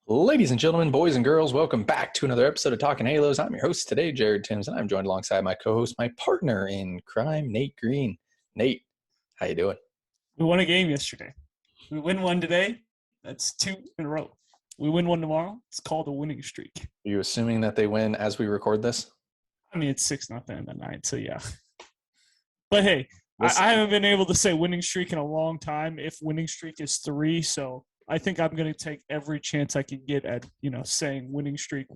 Ladies and gentlemen, boys and girls, welcome back to another episode of Talking Halos. I'm your host today, Jared Timms, and I'm joined alongside my co-host, my partner in crime, Nate Green. Nate, how you doing? We won a game yesterday. We win one today. That's two in a row. We win one tomorrow. It's called a winning streak. Are you assuming that they win as we record this? I mean, it's 6-0 in the night, so yeah. But hey, I haven't been able to say winning streak in a long time. If winning streak is 3, so I think I'm going to take every chance I can get at, saying winning streak,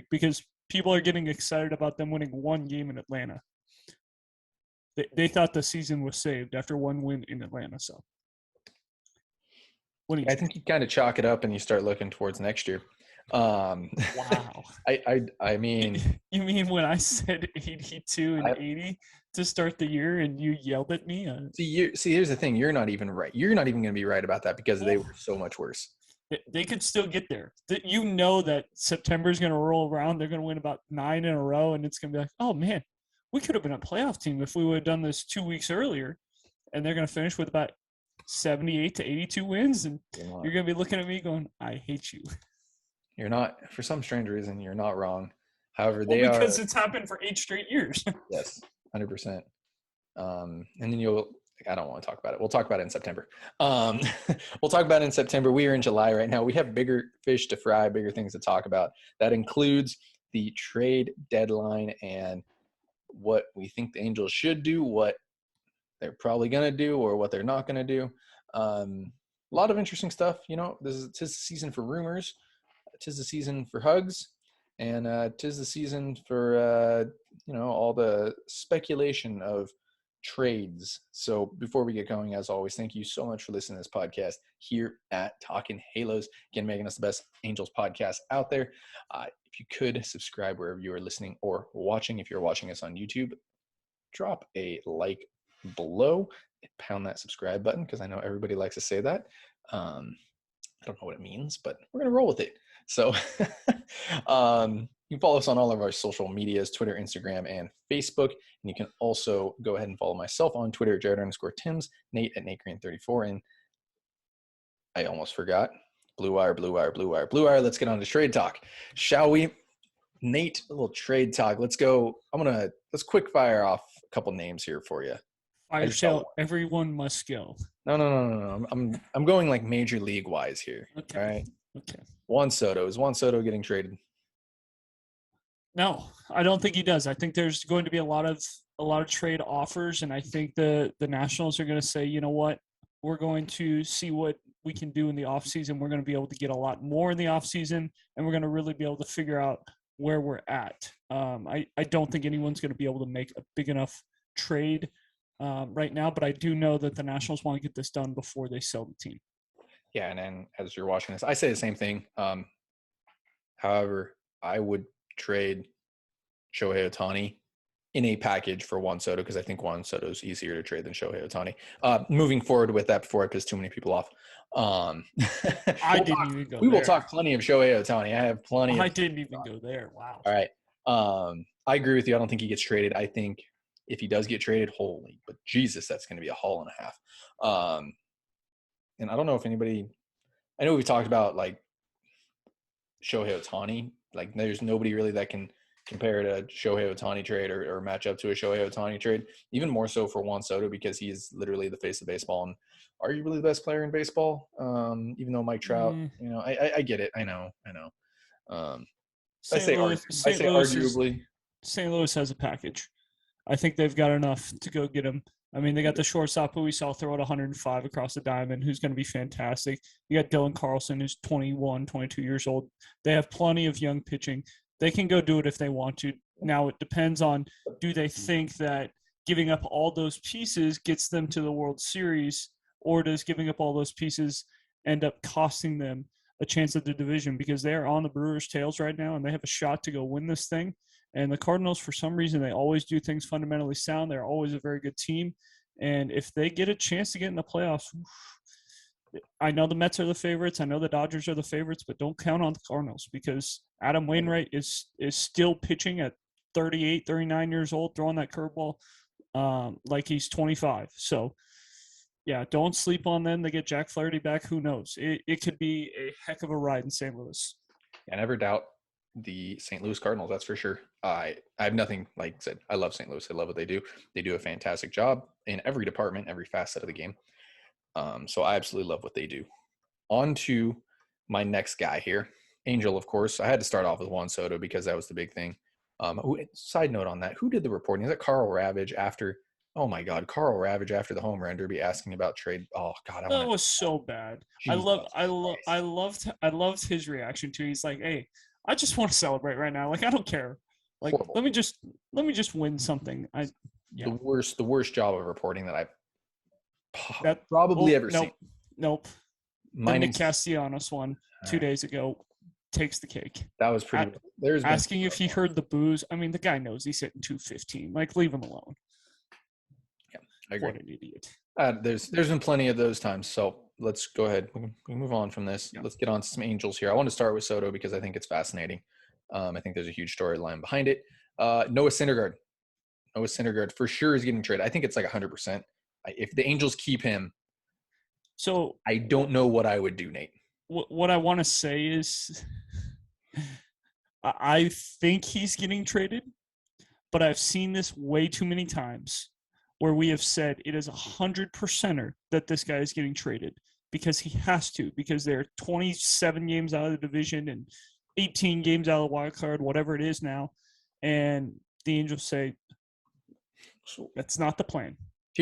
because people are getting excited about them winning one game in Atlanta. They thought the season was saved after one win in Atlanta, so. I think you kind of chalk it up and you start looking towards next year. Wow. I mean, you mean when I said 82 and 80 to start the year and you yelled at me? See, here's the thing. You're not even right. You're not even going to be right about that because they were so much worse. They could still get there. You know that September is going to roll around. They're going to win about 9 in a row, and it's going to be like, oh, man, we could have been a playoff team if we would have done this 2 weeks earlier. And they're going to finish with about 78 to 82 wins, and you're going to be looking at me going, I hate you. You're not, for some strange reason, you're not wrong. However, because it's happened for 8 straight years. Yes, 100%. And then I don't want to talk about it. We'll talk about it in September. We'll talk about it in September. We are in July right now. We have bigger fish to fry, bigger things to talk about. That includes the trade deadline and what we think the Angels should do, what they're probably going to do, or what they're not going to do. A lot of interesting stuff. Tis the season for rumors. Tis the season for hugs. And tis the season for, all the speculation of trades. So before we get going, as always, thank you so much for listening to this podcast here at Talking Halos. Again, making us the best Angels podcast out there. If you could subscribe wherever you are listening or watching. If you're watching us on YouTube, drop a like below. Pound that subscribe button because I know everybody likes to say that. I don't know what it means, but we're going to roll with it. So you can follow us on all of our social medias, Twitter, Instagram, and Facebook. And you can also go ahead and follow myself on Twitter, Jared_Timms, Nate at NateGreen34. And I almost forgot. Blue Wire. Let's get on to trade talk. Shall we? Nate, a little trade talk. Let's go. Let's quick fire off a couple names here for you. Fire sale. Everyone must go. No. I'm going like major league wise here. Okay. All right. Okay. Juan Soto. Is Juan Soto getting traded? No, I don't think he does. I think there's going to be a lot of trade offers, and I think the Nationals are going to say, you know what, we're going to see what we can do in the offseason. We're going to be able to get a lot more in the offseason, and we're going to really be able to figure out where we're at. I don't think anyone's going to be able to make a big enough trade right now, but I do know that the Nationals want to get this done before they sell the team. Yeah, and then as you're watching this, I say the same thing. However, I would trade Shohei Ohtani in a package for Juan Soto because I think Juan Soto is easier to trade than Shohei Ohtani. Moving forward with that before I piss too many people off. We will talk plenty of Shohei Ohtani. I have plenty. I didn't even go there. Wow. All right. I agree with you. I don't think he gets traded. I think if he does get traded, but Jesus, that's going to be a haul and a half. And I don't know if anybody – I know we've talked about, like, Shohei Ohtani. Like, there's nobody really that can compare to Shohei Ohtani trade or match up to a Shohei Ohtani trade. Even more so for Juan Soto because he is literally the face of baseball and arguably the best player in baseball. Even though Mike Trout, I get it. I know. I say arguably. St. Louis has a package. I think they've got enough to go get him. I mean, they got the shortstop who we saw throw at 105 across the diamond, who's going to be fantastic. You got Dylan Carlson, who's 21, 22 years old. They have plenty of young pitching. They can go do it if they want to. Now, it depends on, do they think that giving up all those pieces gets them to the World Series, or does giving up all those pieces end up costing them a chance at the division? Because they're on the Brewers' tails right now, and they have a shot to go win this thing. And the Cardinals, for some reason, they always do things fundamentally sound. They're always a very good team. And if they get a chance to get in the playoffs, I know the Mets are the favorites. I know the Dodgers are the favorites, but don't count on the Cardinals because Adam Wainwright is still pitching at 38, 39 years old, throwing that curveball like he's 25. So Yeah, don't sleep on them. They get Jack Flaherty back. Who knows? It could be a heck of a ride in St. Louis. I never doubt the St. Louis Cardinals. That's for sure. I have nothing, like I said, I love St. Louis. I love what they do. They do a fantastic job in every department, every facet of the game. So I absolutely love what they do. On to my next guy here, Angel. Of course, I had to start off with Juan Soto because that was the big thing. Side note on that: who did the reporting? Is it Carl Ravage after? Oh my God, Carl Ravage after the home run derby asking about trade. Oh God, I want That to. was so bad. Jesus Christ. I loved his reaction too. He's like, "Hey, I just want to celebrate right now. Like, I don't care. Like, Horrible. let me just win something." Yeah. The worst job of reporting that I've That probably ever nope, seen. nope. The Nick Castellanos one 2 days ago takes the cake. That was pretty. There's asking if he heard the booze. I mean, the guy knows he's hitting 215. Like, leave him alone. Yeah, I agree. What an idiot. There's been plenty of those times. So let's go ahead. We can move on from this. Yeah. Let's get on to some Angels here. I want to start with Soto because I think it's fascinating. I think there's a huge storyline behind it. Noah Syndergaard. Noah Syndergaard for sure is getting traded. I think it's like 100%. If the Angels keep him, so I don't know what I would do, Nate. What I want to say is I think he's getting traded, but I've seen this way too many times where we have said it is 100%er that this guy is getting traded because he has to, because they're 27 games out of the division and 18 games out of the wild card, whatever it is now. And the Angels say, that's not the plan.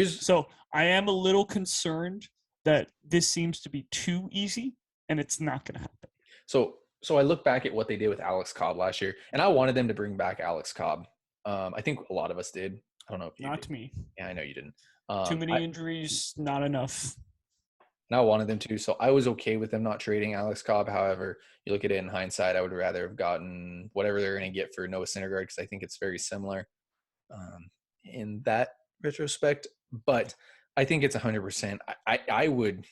So I am a little concerned that this seems to be too easy and it's not going to happen. So I look back at what they did with Alex Cobb last year, and I wanted them to bring back Alex Cobb. I think a lot of us did. I don't know if you Not did. me. Yeah, I know you didn't. Too many injuries, not enough. And I wanted them to, so I was okay with them not trading Alex Cobb. However, you look at it in hindsight, I would rather have gotten whatever they're going to get for Noah Syndergaard because I think it's very similar in that retrospect. But I think it's 100%. I would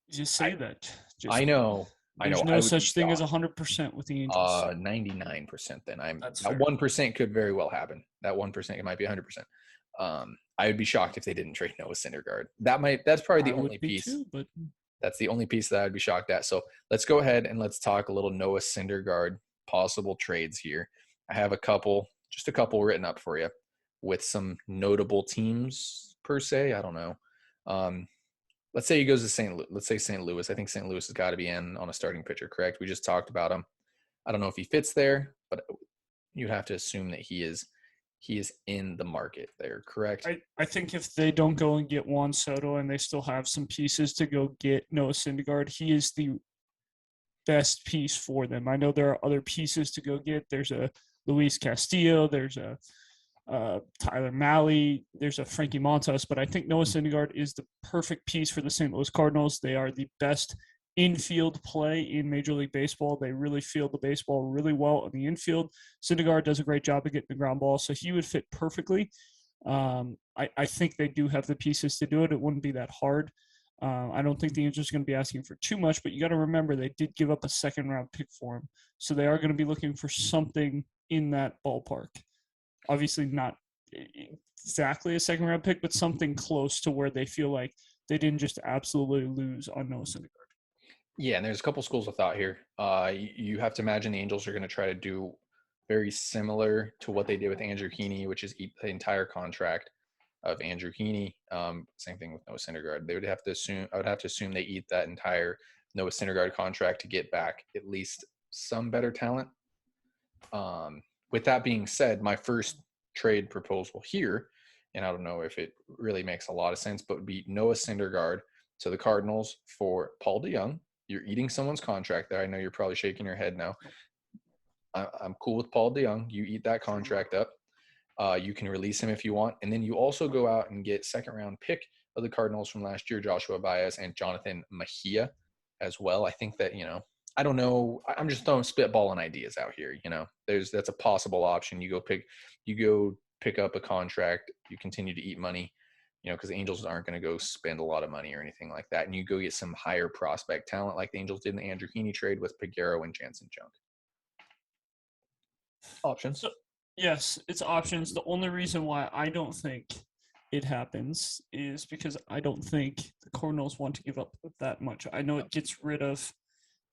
just say that. I know. There's no such thing as 100% with the Angels. 99%. Then that 1% could very well happen. That 1% might be 100%. I would be shocked if they didn't trade Noah Syndergaard. That's probably the only piece. Too, but that's the only piece that I'd be shocked at. So let's go ahead and let's talk a little Noah Syndergaard possible trades here. I have just a couple written up for you with some notable teams per se. I don't know. Let's say he goes to St. Louis. I think St. Louis has got to be in on a starting pitcher, correct? We just talked about him. I don't know if he fits there, but you have to assume that he is in the market there, correct? I think if they don't go and get Juan Soto and they still have some pieces to go get Noah Syndergaard, he is the best piece for them. I know there are other pieces to go get. There's a Luis Castillo. There's a Tyler Mahle, there's a Frankie Montas, but I think Noah Syndergaard is the perfect piece for the St. Louis Cardinals. They are the best infield play in Major League Baseball. They really field the baseball really well on the infield. Syndergaard does a great job of getting the ground ball, so he would fit perfectly. I think they do have the pieces to do it. It wouldn't be that hard. I don't think the Angels are going to be asking for too much, but you got to remember they did give up a second-round pick for him, so they are going to be looking for something in that ballpark. Obviously not exactly a second-round pick, but something close to where they feel like they didn't just absolutely lose on Noah Syndergaard. Yeah, and there's a couple schools of thought here. You have to imagine the Angels are going to try to do very similar to what they did with Andrew Heaney, which is eat the entire contract of Andrew Heaney. Same thing with Noah Syndergaard. I would have to assume they eat that entire Noah Syndergaard contract to get back at least some better talent. With that being said, my first trade proposal here, and I don't know if it really makes a lot of sense, but would be Noah Syndergaard to the Cardinals for Paul DeJong. You're eating someone's contract there. I know you're probably shaking your head now. I'm cool with Paul DeJong. You eat that contract up. You can release him if you want. And then you also go out and get second-round pick of the Cardinals from last year, Joshua Baez and Jonathan Mejia as well. I think that, I don't know. I'm just throwing spitballing ideas out here. That's a possible option. You go pick up a contract. You continue to eat money, because the Angels aren't going to go spend a lot of money or anything like that. And you go get some higher prospect talent like the Angels did in the Andrew Heaney trade with Peguero and Jansen Junk. Options. Yes, it's options. The only reason why I don't think it happens is because I don't think the Cardinals want to give up that much. I know it gets rid of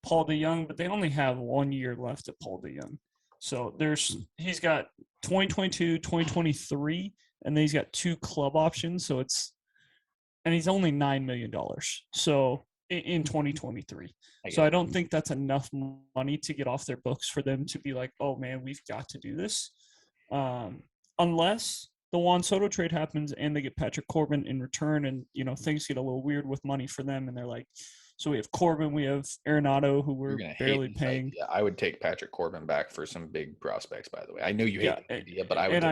Paul DeJong, but they only have 1 year left at Paul DeJong. So he's got 2022, 2023, and then he's got 2 club options. So and he's only $9 million. So in 2023. So I don't think that's enough money to get off their books for them to be like, oh man, we've got to do this. Unless the Juan Soto trade happens and they get Patrick Corbin in return, and things get a little weird with money for them, and they're like, so we have Corbin, we have Arenado, who we're barely paying. Yeah, I would take Patrick Corbin back for some big prospects. By the way, I know you hate the idea, but I would.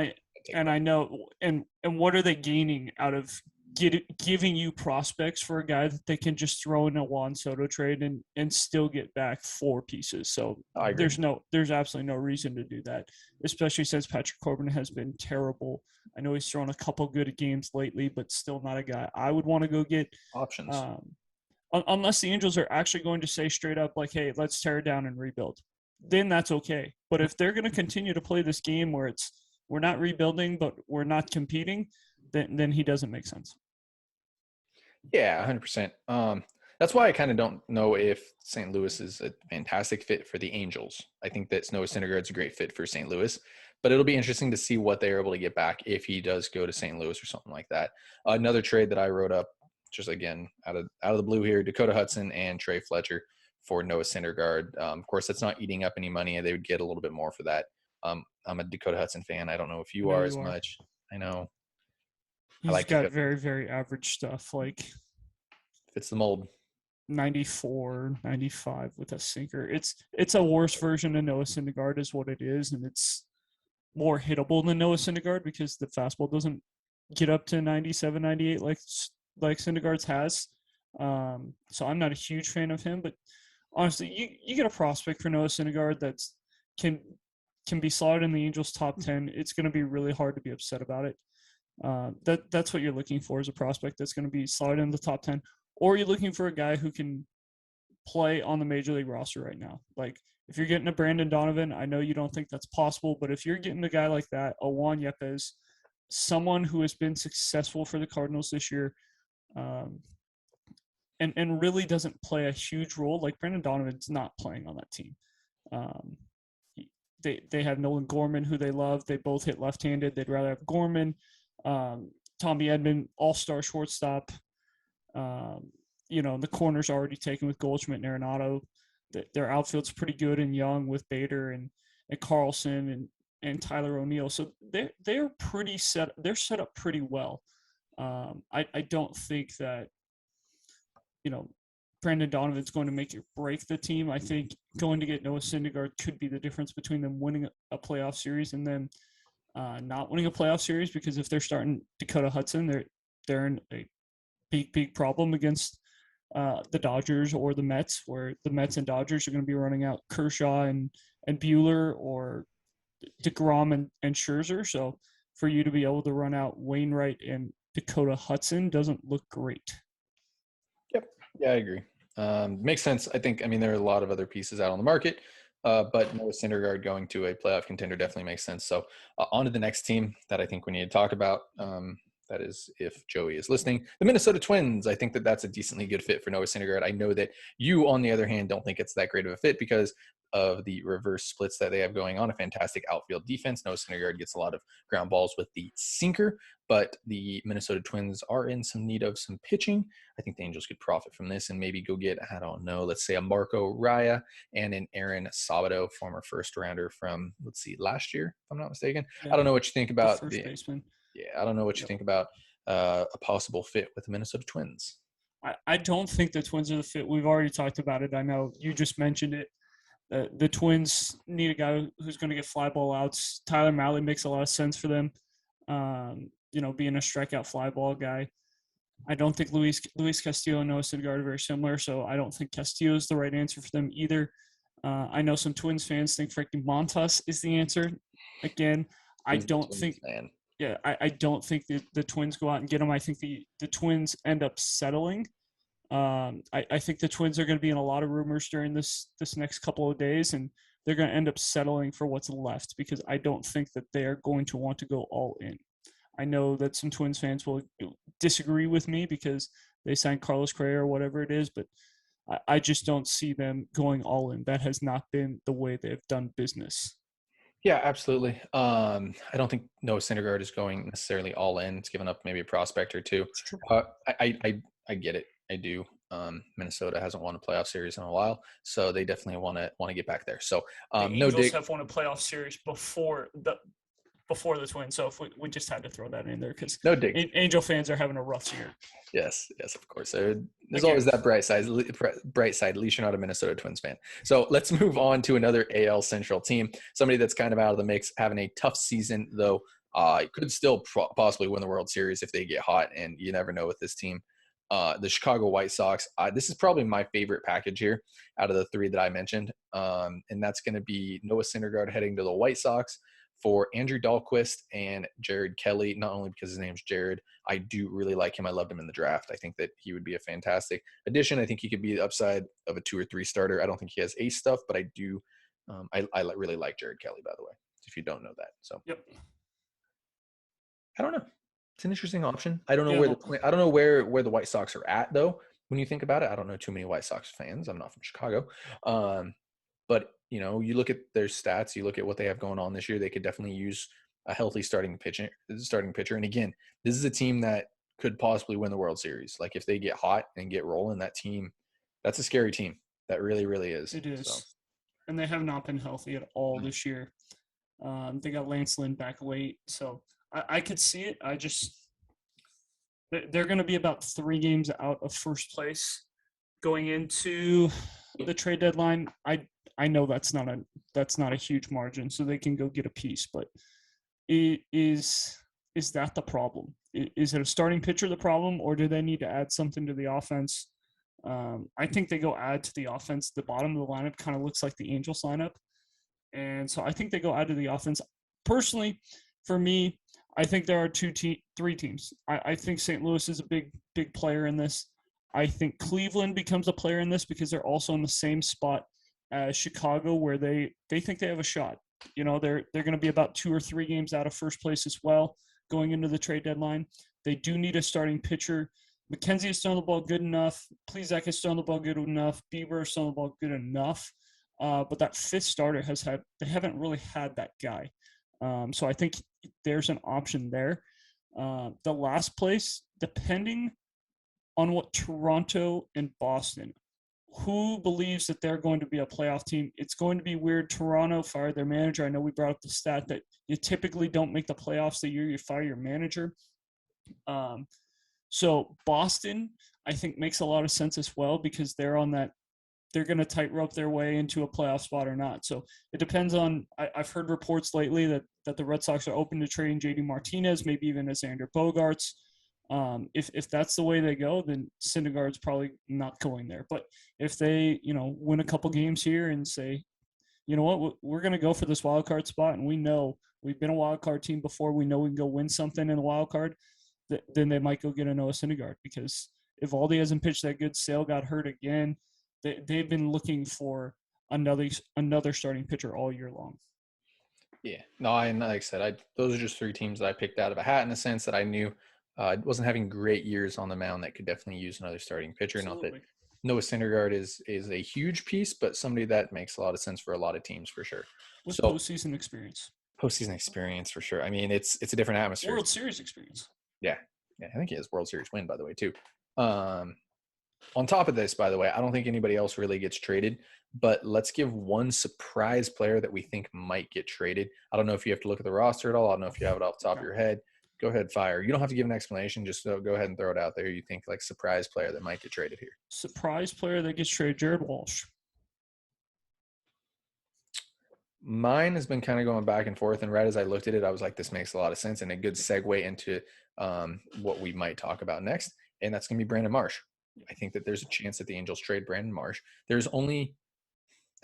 I know, and what are they gaining out of giving you prospects for a guy that they can just throw in a Juan Soto trade and still get back 4 pieces? So there's absolutely no reason to do that, especially since Patrick Corbin has been terrible. I know he's thrown a couple good games lately, but still not a guy I would want to go get options. Unless the Angels are actually going to say straight up, like, hey, let's tear it down and rebuild, then that's okay. But if they're going to continue to play this game where we're not rebuilding, but we're not competing, then he doesn't make sense. Yeah, 100%. That's why I kind of don't know if St. Louis is a fantastic fit for the Angels. I think that Noah Syndergaard's a great fit for St. Louis, but it'll be interesting to see what they're able to get back if he does go to St. Louis or something like that. Another trade that I wrote up, just again out of the blue here, Dakota Hudson and Trey Fletcher for Noah Syndergaard. Of course, that's not eating up any money. They would get a little bit more for that. I'm a Dakota Hudson fan. I don't know if you are as much. I know. He's got very, very average stuff. Like, fits the mold. 94, 95 with a sinker. It's a worse version of Noah Syndergaard is what it is, and it's more hittable than Noah Syndergaard because the fastball doesn't get up to 97, 98 like Syndergaard's has. So I'm not a huge fan of him, but honestly, you get a prospect for Noah Syndergaard that's can be slotted in the Angels' top 10. It's going to be really hard to be upset about it. That's what you're looking for, is a prospect that's going to be slotted in the top 10, or you're looking for a guy who can play on the major league roster right now. Like, if you're getting a Brandon Donovan, I know you don't think that's possible, but if you're getting a guy like that, a Juan Yepez, someone who has been successful for the Cardinals this year, and really doesn't play a huge role. Like, Brandon Donovan's not playing on that team. They have Nolan Gorman, who they love. They both hit left-handed. They'd rather have Gorman. Tommy Edman, all-star shortstop. The corner's already taken with Goldschmidt and Arenado. Their outfield's pretty good and young with Bader and Carlson and Tyler O'Neill. So they're pretty set. They're set up pretty well. I don't think that Brandon Donovan's going to make or break the team. I think going to get Noah Syndergaard could be the difference between them winning a playoff series and them not winning a playoff series, because if they're starting Dakota Hudson, they're in a big problem against the Dodgers or the Mets, where the Mets and Dodgers are going to be running out Kershaw and Buehler or DeGrom and Scherzer. So for you to be able to run out Wainwright and Dakota Hudson doesn't look great. Yep. Yeah, I agree. Makes sense. I think, there are a lot of other pieces out on the market, but Noah Syndergaard going to a playoff contender definitely makes sense. So on to the next team that I think we need to talk about. That is, if Joey is listening, the Minnesota Twins. I think that that's a decently good fit for Noah Syndergaard. I know that you, on the other hand, don't think it's that great of a fit because of the reverse splits that they have going on. A fantastic outfield defense. Noah Syndergaard gets a lot of ground balls with the sinker, but the Minnesota Twins are in some need of some pitching. I think the Angels could profit from this and maybe go get, I don't know, let's say a Marco Raya and an Aaron Sabato, former first rounder from, last year, if I'm not mistaken. Yeah, I don't know what you think about the first baseman. Yeah, I don't know what you think about a possible fit with the Minnesota Twins. I don't think the Twins are the fit. We've already talked about it. I know you just mentioned it. The Twins need a guy who's going to get fly ball outs. Tyler Mahle makes a lot of sense for them, being a strikeout fly ball guy. I don't think Luis Castillo and Noah Syndergaard are very similar, so I don't think Castillo is the right answer for them either. I know some Twins fans think Frankie Montas is the answer. Again, I don't think – Yeah, I don't think the Twins go out and get him. I think the Twins end up settling. I think the Twins are going to be in a lot of rumors during this next couple of days, and they're going to end up settling for what's left because I don't think that they are going to want to go all in. I know that some Twins fans will disagree with me because they signed Carlos Correa or whatever it is, but I just don't see them going all in. That has not been the way they've done business. Yeah, absolutely. I don't think Noah Syndergaard is going necessarily all in. It's given up maybe a prospect or two. It's true. I get it. I do. Minnesota hasn't won a playoff series in a while, so they definitely want to get back there. So The no Angels dig. have won a playoff series before the Twins, so if we just had to throw that in there because No dig. Angel fans are having a rough year. Yes, of course. There's always that bright side. At least you're not a Minnesota Twins fan. So let's move on to another AL Central team. Somebody that's kind of out of the mix, having a tough season, though. Could still possibly win the World Series if they get hot, and you never know with this team. The Chicago White Sox. This is probably my favorite package here out of the three that I mentioned, and that's going to be Noah Syndergaard heading to the White Sox for Andrew Dahlquist and Jared Kelly, not only because his name's Jared. I do really like him. I loved him in the draft. I think that he would be a fantastic addition. I think he could be the upside of a 2 or 3 starter. I don't think he has ace stuff, but I do. I really like Jared Kelly, by the way, if you don't know that. So Yep. I don't know. It's an interesting option. I don't know where the White Sox are at though. When you think about it, I don't know too many White Sox fans. I'm not from Chicago, but you look at their stats. You look at what they have going on this year. They could definitely use a healthy starting pitcher. And again, this is a team that could possibly win the World Series. Like if they get hot and get rolling, that's a scary team. That really, really is. It is. So. And they have not been healthy at all this year. They got Lance Lynn back late, so I could see it. They're going to be about 3 games out of first place going into the trade deadline. I know that's not a huge margin, so they can go get a piece. But is that the problem? Is it a starting pitcher the problem, or do they need to add something to the offense? I think they go add to the offense. The bottom of the lineup kind of looks like the Angels lineup, and so I think they go add to the offense. Personally, for me, I think there are 3 teams. I think St. Louis is a big player in this. I think Cleveland becomes a player in this because they're also in the same spot as Chicago, where they think they have a shot. They're going to be about 2 or 3 games out of first place as well going into the trade deadline. They do need a starting pitcher. McKenzie has thrown the ball good enough. Plesac has thrown the ball good enough. Bieber has thrown the ball good enough. But that 5th starter they haven't really had that guy. So I think there's an option there. The last place, depending on what Toronto and Boston, who believes that they're going to be a playoff team? It's going to be weird. Toronto fired their manager. I know we brought up the stat that you typically don't make the playoffs the year you fire your manager. So Boston, I think, makes a lot of sense as well because they're on that. They're going to tightrope their way into a playoff spot or not. So it depends on. I've heard reports lately that the Red Sox are open to trading JD Martinez, maybe even as Xander Bogaerts. If that's the way they go, then Syndergaard's probably not going there. But if they, win a couple games here and say, you know what, we're going to go for this wild card spot, and we know we've been a wild card team before, we know we can go win something in the wild card, then they might go get a Noah Syndergaard because Evaldi hasn't pitched that good. Sale got hurt again. They've been looking for another starting pitcher all year long. Yeah, no, and like I said, those are just 3 teams that I picked out of a hat in the sense that I knew wasn't having great years on the mound that could definitely use another starting pitcher. Absolutely. Not that Noah Syndergaard is a huge piece, but somebody that makes a lot of sense for a lot of teams for sure. With postseason experience. Postseason experience for sure. I mean, it's a different atmosphere. World Series experience. Yeah, I think he has World Series win, by the way, too. On top of this, by the way, I don't think anybody else really gets traded, but let's give one surprise player that we think might get traded. I don't know if you have to look at the roster at all. I don't know if you have it off the top of your head. Go ahead, fire. You don't have to give an explanation. Just go ahead and throw it out there. You think like surprise player that might get traded here. Surprise player that gets traded, Jared Walsh. Mine has been kind of going back and forth, and right as I looked at it, I was like, this makes a lot of sense and a good segue into what we might talk about next, and that's going to be Brandon Marsh. I think that there's a chance that the Angels trade Brandon Marsh. There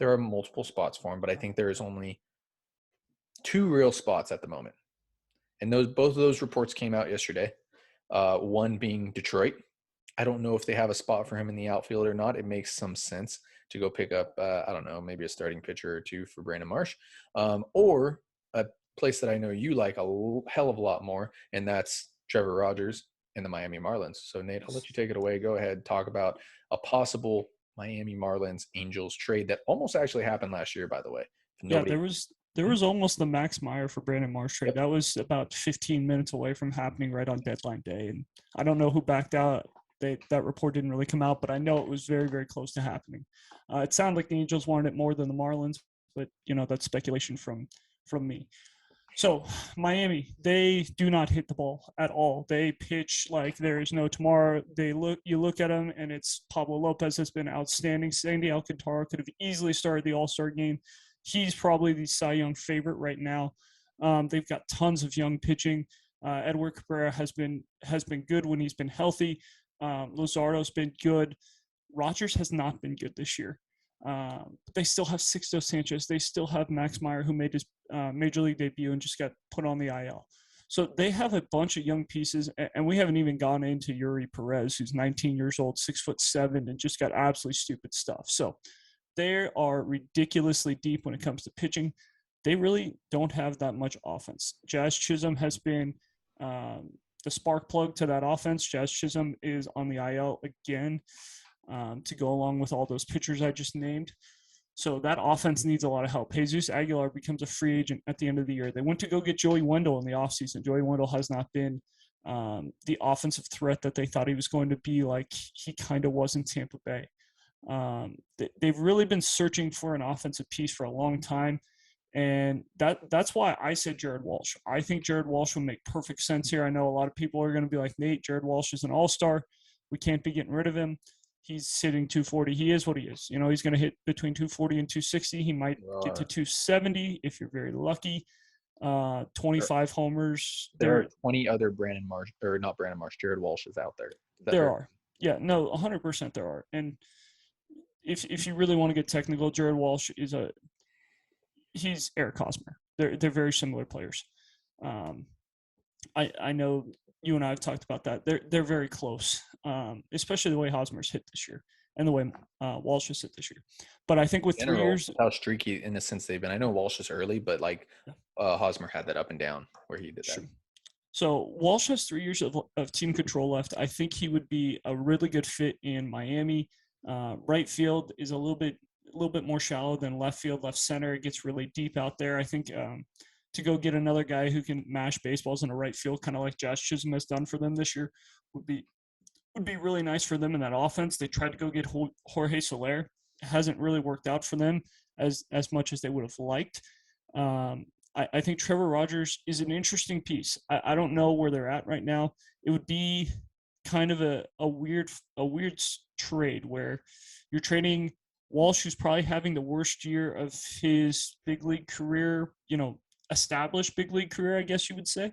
are multiple spots for him, but I think there is only 2 real spots at the moment. And both of those reports came out yesterday. One being Detroit. I don't know if they have a spot for him in the outfield or not. It makes some sense to go pick up, I don't know, maybe a starting pitcher or 2 for Brandon Marsh, or a place that I know you like a hell of a lot more, and that's Trevor Rogers and the Miami Marlins. So Nate, I'll let you take it away. Go ahead, talk about a possible Miami Marlins Angels trade that almost actually happened last year, by the way. Yeah, Nobody. there was almost the Max Meyer for Brandon Marsh trade. Yep. That was about 15 minutes away from happening right on deadline day, and I don't know who backed out. That report didn't really come out, but I know it was very, very close to happening. It sounded like the Angels wanted it more than the Marlins, but that's speculation from me. So Miami, they do not hit the ball at all. They pitch like there is no tomorrow. You look at them, and it's Pablo Lopez has been outstanding. Sandy Alcantara could have easily started the All-Star game. He's probably the Cy Young favorite right now. They've got tons of young pitching. Edward Cabrera has been good when he's been healthy. Luzardo's been good. Rogers has not been good this year. But they still have Sixto Sanchez. They still have Max Meyer, who made his major league debut and just got put on the IL. So they have a bunch of young pieces, and we haven't even gone into Yuri Perez, who's 19 years old, 6'7", and just got absolutely stupid stuff. So they are ridiculously deep when it comes to pitching. They really don't have that much offense. Jazz Chisholm has been the spark plug to that offense. Jazz Chisholm is on the IL again to go along with all those pitchers I just named. So that offense needs a lot of help. Jesus Aguilar becomes a free agent at the end of the year. They went to go get Joey Wendell in the offseason. Joey Wendell has not been the offensive threat that they thought he was going to be, like he kind of was in Tampa Bay. They've really been searching for an offensive piece for a long time. And that's why I said Jared Walsh. I think Jared Walsh will make perfect sense here. I know a lot of people are going to be like, Nate, Jared Walsh is an all-star. We can't be getting rid of him. He's hitting 240. He is what he is. He's going to hit between 240 and 260. He might get to 270 if you're very lucky. 25 homers. There are 20 other Brandon Marsh, or not Brandon Marsh, Jared Walshes out there. There are. Yeah, no, 100% there are. And if you really want to get technical, Jared Walsh he's Eric Hosmer. They're very similar players. I know you and I have talked about that. They're very close, especially the way Hosmer's hit this year and the way Walsh has hit this year. But I think with 3 years, how streaky in the sense they've been. I know Walsh is early, but Hosmer had that up and down where he did that. Sure. So Walsh has 3 years of team control left. I think he would be a really good fit in Miami. Right field is a little bit more shallow than left field. Left center, it gets really deep out there. I think to go get another guy who can mash baseballs in a right field, kind of like Josh Chisholm has done for them this year, would be really nice for them in that offense. They tried to go get Jorge Soler. It hasn't really worked out for them as much as they would have liked. I think Trevor Rogers is an interesting piece. I don't know where they're at right now. It would be kind of a weird trade where you're trading Walsh, who's probably having the worst year of his big league career, established big league career, I guess you would say,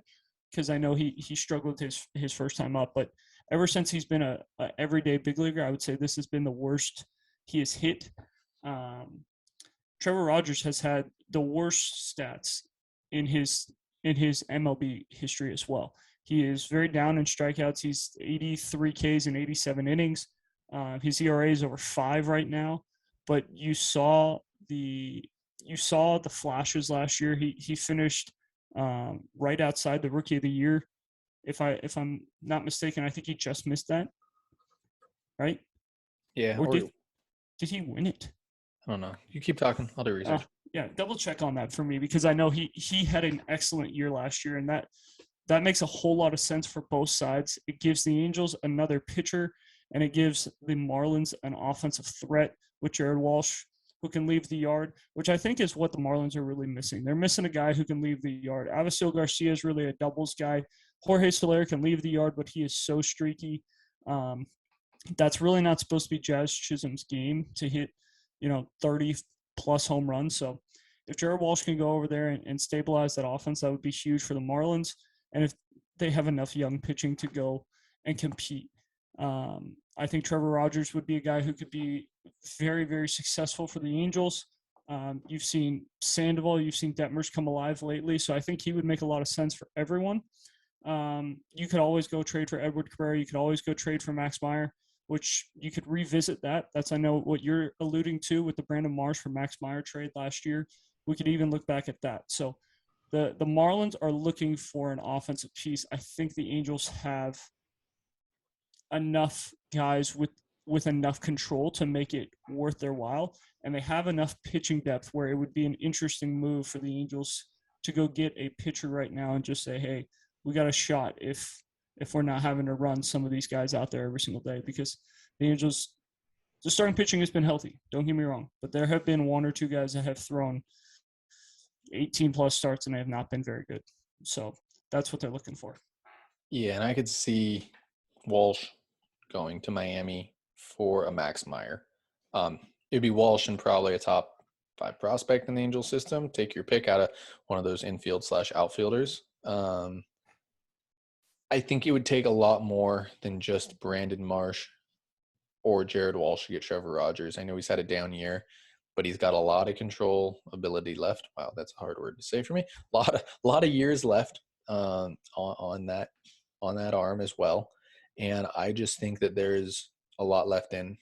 because I know he struggled his first time up. But ever since he's been a everyday big leaguer, I would say this has been the worst he has hit. Trevor Rogers has had the worst stats in his MLB history as well. He is very down in strikeouts. He's 83 Ks in 87 innings. His ERA is over 5 right now. But you saw the flashes last year. He finished right outside the Rookie of the Year. If I'm not mistaken, I think he just missed that. Right? Yeah. Or did he win it? I don't know. You keep talking. I'll do research. Yeah, double check on that for me, because I know he had an excellent year last year, and that makes a whole lot of sense for both sides. It gives the Angels another pitcher, and it gives the Marlins an offensive threat with Jared Walsh, who can leave the yard, which I think is what the Marlins are really missing. They're missing a guy who can leave the yard. Avisail Garcia is really a doubles guy. Jorge Soler can leave the yard, but he is so streaky. That's really not supposed to be Jazz Chisholm's game, to hit 30-plus home runs. So if Jared Walsh can go over there and stabilize that offense, that would be huge for the Marlins. And if they have enough young pitching to go and compete. I think Trevor Rogers would be a guy who could be very, very successful for the Angels. You've seen Sandoval, you've seen Detmers come alive lately, so I think he would make a lot of sense for everyone. You could always go trade for Edward Cabrera. You could always go trade for Max Meyer, which you could revisit that. That's, I know, what you're alluding to with the Brandon Marsh for Max Meyer trade last year. We could even look back at that. So The Marlins are looking for an offensive piece. I think the Angels have enough guys with enough control to make it worth their while, and they have enough pitching depth where it would be an interesting move for the Angels to go get a pitcher right now and just say, hey, we got a shot if we're not having to run some of these guys out there every single day, because the Angels, the starting pitching has been healthy, don't get me wrong, but there have been one or two guys that have thrown 18 plus starts and they have not been very good. So that's what they're looking for. Yeah, and I could see Walsh going to Miami for a Max Meyer. It'd be Walsh and probably a top 5 prospect in the Angel system. Take your pick out of one of those infield/outfielders. I think it would take a lot more than just Brandon Marsh or Jared Walsh to get Trevor Rogers. I know he's had a down year, but he's got a lot of control ability left. Wow, that's a hard word to say for me. A lot of years left on that arm as well, and I just think that there's a lot left in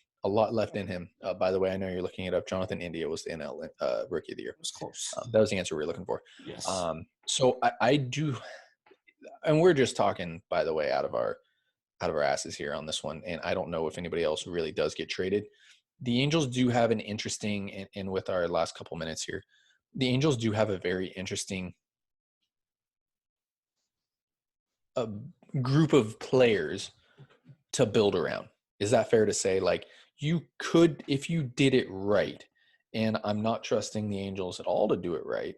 him. By the way, I know you're looking it up. Jonathan India was the NL Rookie of the Year. It was close. That was the answer we were looking for. Yes. So I do, and we're just talking, by the way, out of our asses here on this one, and I don't know if anybody else really does get traded. The Angels do have an interesting, and with our last couple minutes here, the Angels do have a very interesting group of players to build around. Is that fair to say? Like, you could, if you did it right, and I'm not trusting the Angels at all to do it right.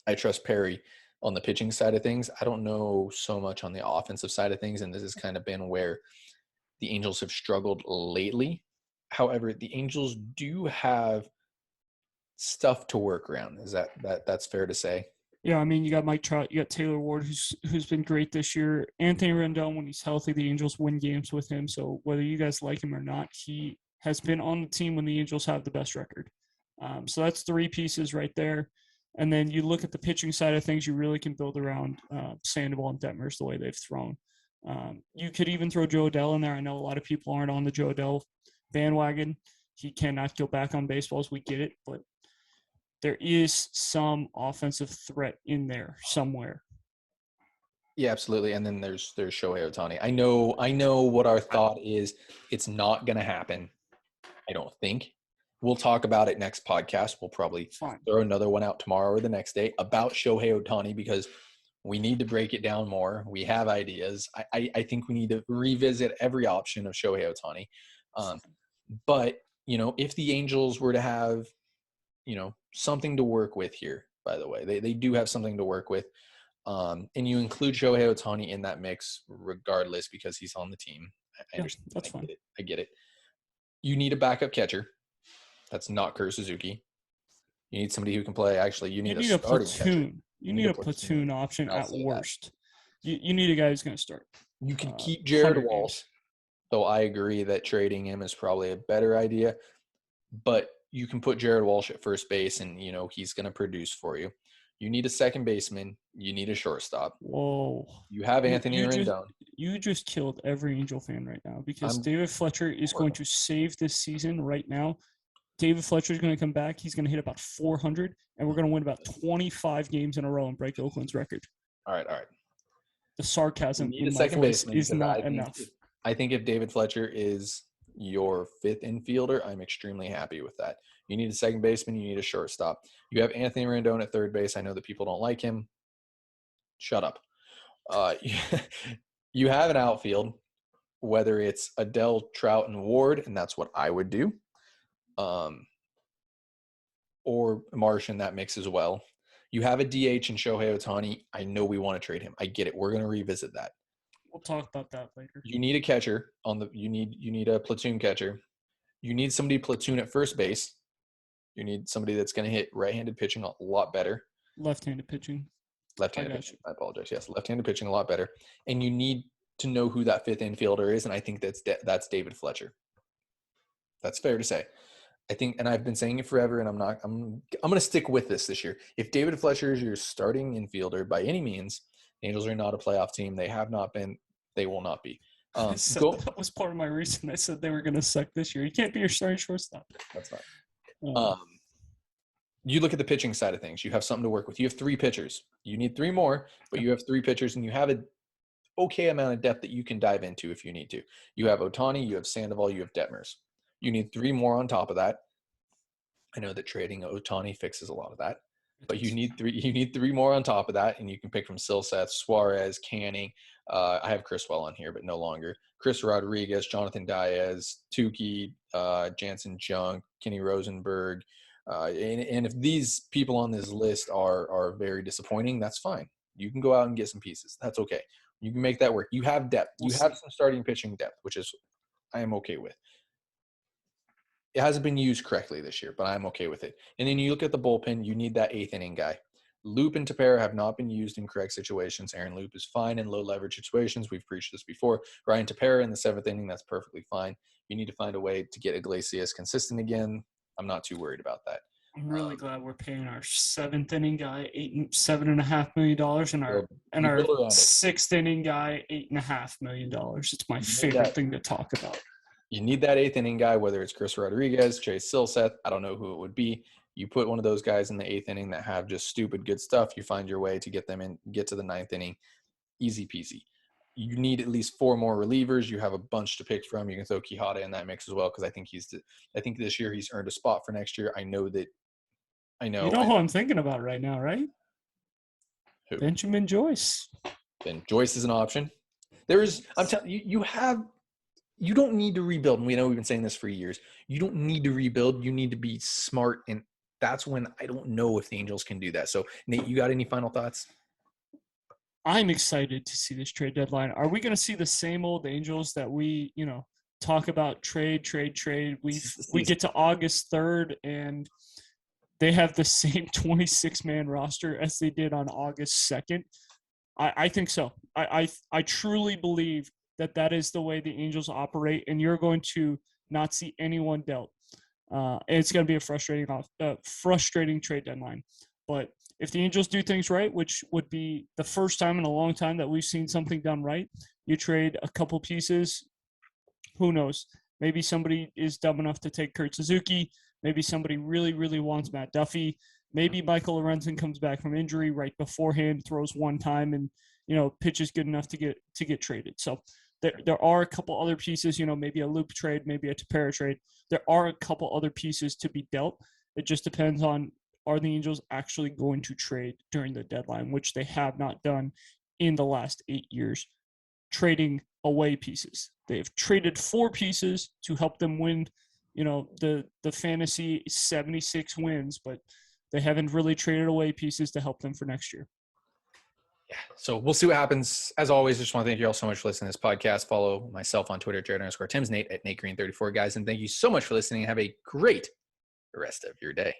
I trust Perry on the pitching side of things. I don't know so much on the offensive side of things, and this has kind of been where the Angels have struggled lately. However, the Angels do have stuff to work around. Is that's fair to say? Yeah, I mean, you got Mike Trout, you got Taylor Ward, who's been great this year. Anthony Rendon, when he's healthy, the Angels win games with him. So whether you guys like him or not, he has been on the team when the Angels have the best record. So that's 3 pieces right there. And then you look at the pitching side of things, you really can build around Sandoval and Detmers the way they've thrown. You could even throw Joe Adell in there. I know a lot of people aren't on the Joe Adell bandwagon. He cannot go back on baseballs. We get it, but there is some offensive threat in there somewhere. Yeah, absolutely. And then there's Shohei Ohtani. I know what our thought is. It's not going to happen. I don't think. We'll talk about it next podcast. We'll probably throw another one out tomorrow or the next day about Shohei Ohtani, because we need to break it down more. We have ideas. I think we need to revisit every option of Shohei Ohtani. But, if the Angels were to have, something to work with here, by the way, they do have something to work with. And you include Shohei Ohtani in that mix regardless, because he's on the team. I understand. That's fine. I get it. You need a backup catcher. That's not Kurt Suzuki. You need somebody who can play. Actually, you need a platoon. Catcher. You need a platoon option at worst. You need a guy who's going to start. You can keep Jared Walsh, though I agree that trading him is probably a better idea. But you can put Jared Walsh at first base, and he's going to produce for you. You need a second baseman. You need a shortstop. Whoa! You have Anthony Rendon. You just killed every Angel fan right now, because David Fletcher is going to save this season right now. David Fletcher is going to come back. He's going to hit about 400, and we're going to win about 25 games in a row and break Oakland's record. All right. The sarcasm in my voice is not enough. I think if David Fletcher is your 5th infielder, I'm extremely happy with that. You need a second baseman. You need a shortstop. You have Anthony Rendon at third base. I know that people don't like him. Shut up. You have an outfield, whether it's Adell, Trout, and Ward, and that's what I would do. Or Marsh in that mix as well. You have a DH in Shohei Ohtani. I know we want to trade him. I get it. We're going to revisit that. We'll talk about that later. You need a catcher you need a platoon catcher. You need somebody platoon at first base. You need somebody that's going to hit right-handed pitching a lot better. Left-handed pitching. Left-handed pitching. I apologize. Yes, left-handed pitching a lot better. And you need to know who that 5th infielder is, and I think that's David Fletcher. That's fair to say. I think, and I've been saying it forever, and I'm going to stick with this year. If David Fletcher is your starting infielder by any means, the Angels are not a playoff team. They have not been. They will not be. That was part of my reason. I said they were going to suck this year. You can't be your starting shortstop. That's fine. you look at the pitching side of things. You have something to work with. You have 3 pitchers. You need 3 more, but you have 3 pitchers, and you have an okay amount of depth that you can dive into if you need to. You have Ohtani, you have Sandoval, you have Detmers. You need 3 more on top of that. I know that trading Ohtani fixes a lot of that, but you need 3. You need 3 more on top of that, and you can pick from Silseth, Suarez, Canning. I have Criswell on here, but no longer. Chris Rodriguez, Jonathan Diaz, Tukey, Jansen Junk, Kenny Rosenberg. And if these people on this list are very disappointing, that's fine. You can go out and get some pieces. That's okay. You can make that work. You have depth. You have some starting pitching depth, which is I am okay with. It hasn't been used correctly this year, but I'm okay with it. And then you look at the bullpen, you need that 8th inning guy. Loop and Tepera have not been used in correct situations. Aaron Loop is fine in low leverage situations. We've preached this before. Ryan Tepera in the 7th inning, that's perfectly fine. You need to find a way to get Iglesias consistent again. I'm not too worried about that. I'm really glad we're paying our 7th inning guy $7.5 million and our 6th inning guy $8.5 million. It's my favorite thing to talk about. You need that 8th inning guy, whether it's Chris Rodriguez, Chase Silseth. I don't know who it would be. You put one of those guys in the 8th inning that have just stupid good stuff. You find your way to get them in, get to the 9th inning. Easy peasy. You need at least 4 more relievers. You have a bunch to pick from. You can throw Quijada in that mix as well, because I think this year he's earned a spot for next year. I know. You know who I'm thinking about right now, right? Who? Benjamin Joyce. Ben Joyce is an option. I'm telling you, you don't need to rebuild. And we know we've been saying this for years. You don't need to rebuild. You need to be smart. And that's when I don't know if the Angels can do that. So, Nate, you got any final thoughts? I'm excited to see this trade deadline. Are we going to see the same old Angels that we, talk about trade? We get to August 3rd and they have the same 26-man roster as they did on August 2nd. I think so. I truly believe that is the way the Angels operate, and you're going to not see anyone dealt. And it's going to be a frustrating trade deadline. But if the Angels do things right, which would be the first time in a long time that we've seen something done right, you trade a couple pieces. Who knows? Maybe somebody is dumb enough to take Kurt Suzuki. Maybe somebody really, really wants Matt Duffy. Maybe Michael Lorenzen comes back from injury right beforehand, throws one time, and pitches good enough to get traded. So there are a couple other pieces. Maybe a Loop trade, maybe a Tepera trade. There are a couple other pieces to be dealt. It just depends on, are the Angels actually going to trade during the deadline, which they have not done in the last 8 years, trading away pieces. They've traded 4 pieces to help them win, the fantasy 76 wins, but they haven't really traded away pieces to help them for next year. Yeah, so we'll see what happens. As always, I just want to thank you all so much for listening to this podcast. Follow myself on Twitter, Jared_Tim's, Nate at NateGreen34, guys. And thank you so much for listening. Have a great rest of your day.